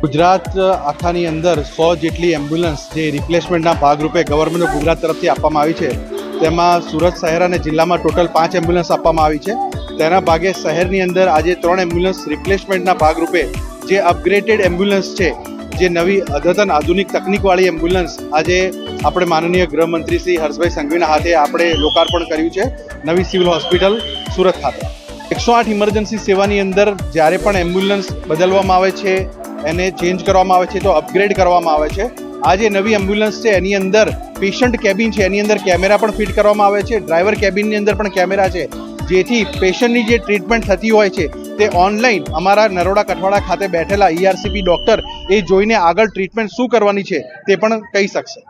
ગુજરાત આખાની અંદર 100 જેટલી એમ્બ્યુલન્સ જે રિપ્લેસમેન્ટના ભાગરૂપે ગવર્મેન્ટ ઓફ ગુજરાત તરફથી આપવામાં આવી છે, તેમાં સુરત શહેર અને જિલ્લામાં ટોટલ 5 એમ્બ્યુલન્સ આપવામાં આવી છે. તેના ભાગે શહેરની અંદર આજે 3 એમ્બ્યુલન્સ રિપ્લેસમેન્ટના ભાગરૂપે જે અપગ્રેડેડ એમ્બ્યુલન્સ છે, જે નવી અદ્યતન આધુનિક તકનીકવાળી એમ્બ્યુલન્સ આજે આપણે માનનીય ગૃહમંત્રી શ્રી હર્ષભાઈ સંઘવીના હાથે આપણે લોકાર્પણ કર્યું છે નવી સિવિલ હોસ્પિટલ સુરત ખાતે. 108 ઇમરજન્સી સેવાની અંદર જ્યારે પણ એમ્બ્યુલન્સ બદલવામાં આવે છે, એને ચેન્જ કરવામાં આવે છે, તો અપગ્રેડ કરવામાં આવે છે. આ જે નવી એમ્બ્યુલન્સ છે એની અંદર પેશન્ટ કેબિન છે, એની અંદર કેમેરા પણ ફિટ કરવામાં આવે છે. ડ્રાઈવર કેબિનની અંદર પણ કેમેરા છે, જેથી પેશન્ટની જે ટ્રીટમેન્ટ થતી હોય છે તે ઓનલાઈન અમારા નરોડા કઠવાડા ખાતે બેઠેલા ERCP ડૉક્ટર એ જોઈને આગળ ટ્રીટમેન્ટ શું કરવાની છે તે પણ કહી શકશે.